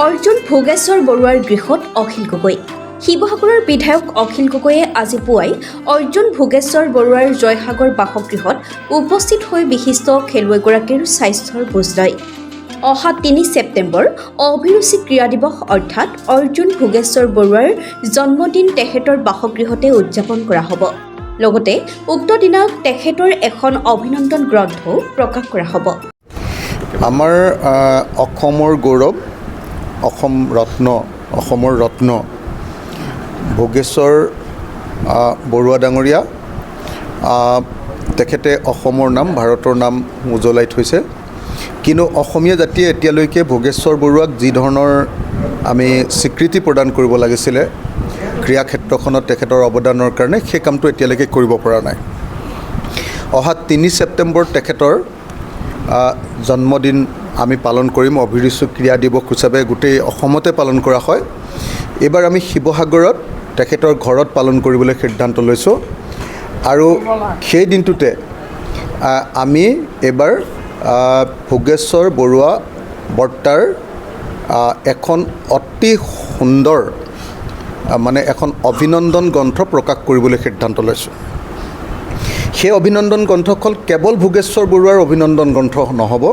অৰ্জুন ভোগেশ্বৰ বৰুৱাৰ গৃহত অখিল গগৈ। শিৱসাগৰৰ বিধায়ক অখিল গগৈয়ে আজি পুৱাই অৰ্জুন ভোগেশ্বৰ বৰুৱাৰ জয়সাগৰ বাসগৃহত উপস্থিত হৈ বিশিষ্ট খেলুৱৈগৰাকীৰ স্বাস্থ্যৰ বুজ লয়। অহা ৩ ছেপ্টেম্বৰ অভিৰুচি ক্ৰীড়া দিৱস অৰ্থাৎ অৰ্জুন ভোগেশ্বৰ বৰুৱাৰ জন্মদিন তেখেতৰ বাসগৃহতে উদযাপন কৰা হ'ব। লগতে উক্ত দিনা তেখেতৰ এখন অভিনন্দন গ্ৰন্থও প্ৰকাশ কৰা হ'ব। আমাৰ অসমৰ গৌৰৱ, অসমৰ ৰত্ন ভোগেশ্বৰ বৰুৱা ডাঙৰীয়া, তেখেতে অসমৰ নাম, ভাৰতৰ নাম উজ্বলাই থৈছে। কিন্তু অসমীয়া জাতিয়ে এতিয়ালৈকে ভোগেশ্বৰ বৰুৱাক যি ধৰণৰ আমি স্বীকৃতি প্ৰদান কৰিব লাগিছিলে ক্ৰীড়া ক্ষেত্ৰখনত তেখেতৰ অৱদানৰ কাৰণে, সেই কামটো এতিয়ালৈকে কৰিব পৰা নাই। অহা ৩ ছেপ্টেম্বৰ তেখেতৰ জন্মদিন আমি পালন কৰিম। অভিৰুচি ক্ৰীড়া দিৱস হিচাপে গোটেই অসমতে পালন কৰা হয়। এইবাৰ আমি শিৱসাগৰত তেখেতৰ ঘৰত পালন কৰিবলৈ সিদ্ধান্ত লৈছোঁ আৰু সেই দিনটোতে আমি এইবাৰ ভোগেশ্বৰ বৰুৱা বৰ্তাৰ এখন অতি সুন্দৰ এখন অভিনন্দন গ্ৰন্থ প্ৰকাশ কৰিবলৈ সিদ্ধান্ত লৈছোঁ। সেই অভিনন্দন গ্ৰন্থখন কেৱল ভোগেশ্বৰ বৰুৱাৰ অভিনন্দন গ্ৰন্থ নহ'ব,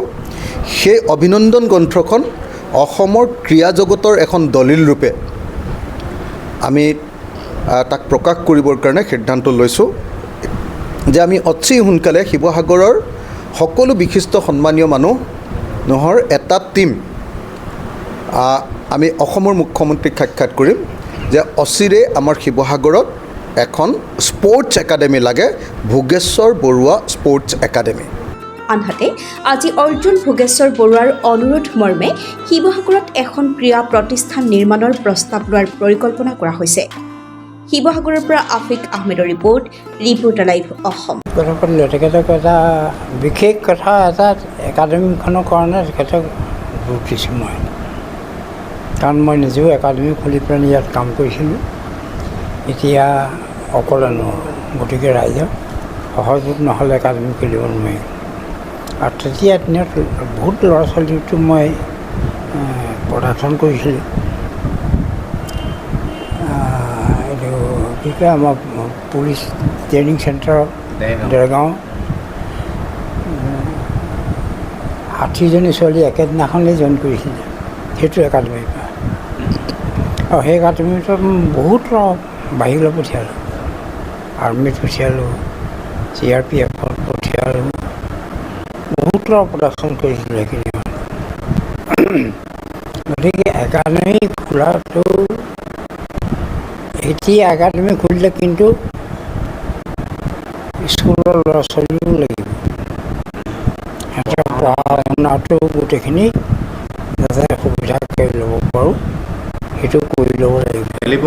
সেই অভিনন্দন গ্ৰন্থখন অসমৰ ক্ৰীড়া জগতৰ এখন দলিল ৰূপে আমি তাক প্ৰকাশ কৰিবৰ কাৰণে সিদ্ধান্ত লৈছোঁ যে আমি অতি সোনকালে শিৱসাগৰৰ সকলো বিশিষ্ট সন্মানীয় মানুহৰ এটা টীম আমি অসমৰ মুখ্যমন্ত্ৰীক সাক্ষাৎ কৰিম যে অচিৰে আমাৰ শিৱসাগৰত এখন স্পৰ্টছ একাডেমি লাগে, ভোগেশ্বৰ বৰুৱা স্পৰ্টছ একাডেমি। আনহাতে আজি অৰ্জুন ভোগেশ্বৰ বৰুৱাৰ অনুৰোধ মৰ্মে শিৱসাগৰত এখন ক্ৰীড়া প্ৰতিষ্ঠান নিৰ্মাণৰ প্ৰস্তাৱ লোৱাৰ পৰিকল্পনা কৰা হৈছে। শিৱসাগৰৰ পৰা আফিক আহমেদৰ ৰিপৰ্টাৰ লাইভ অসম। তেখেতক এটা বিশেষ কথা, এটা একাডেমিখনৰ কাৰণে তেখেতক জোৰ দিছোঁ মই, কাৰণ মই নিজেও একাডেমি খুলি পেলাই ইয়াত কাম কৰিছিলোঁ। এতিয়া অকলে নোৱাৰোঁ, গতিকে ৰাইজক সহযোগ নহ'লে একাডেমি খুলিব নোৱাৰিম। আৰু তেতিয়া দিনত বহুত ল'ৰা ছোৱালীটো মই প্ৰদৰ্শন কৰিছিলোঁ। এইটো কি কয়, আমাৰ পুলিচ ট্ৰেইনিং চেণ্টাৰ দেৰগাঁও 60জনী ছোৱালী একেদিনাখনেই জইন কৰিছিলে সেইটো একাডেমিৰ পৰা। আৰু সেই একাডেমিটো বহুত বাহিৰলৈ পঠিয়ালোঁ, আৰ্মিত পঠিয়ালোঁ, CRPFত পঠিয়ালোঁ, বহুত প্ৰদৰ্শন কৰিছিলোঁ সেইখিনি। গতিকে একাডেমি খোলাটো, এতিয়া একাডেমি খুলিলে কিন্তু স্কুলৰ ল'ৰা ছোৱালীও লাগিব, সিহঁতৰ পঢ়া শুনাটো গোটেইখিনি যাতে সুবিধা কৰি ল'ব পাৰোঁ সেইটো কৰি ল'ব লাগিব।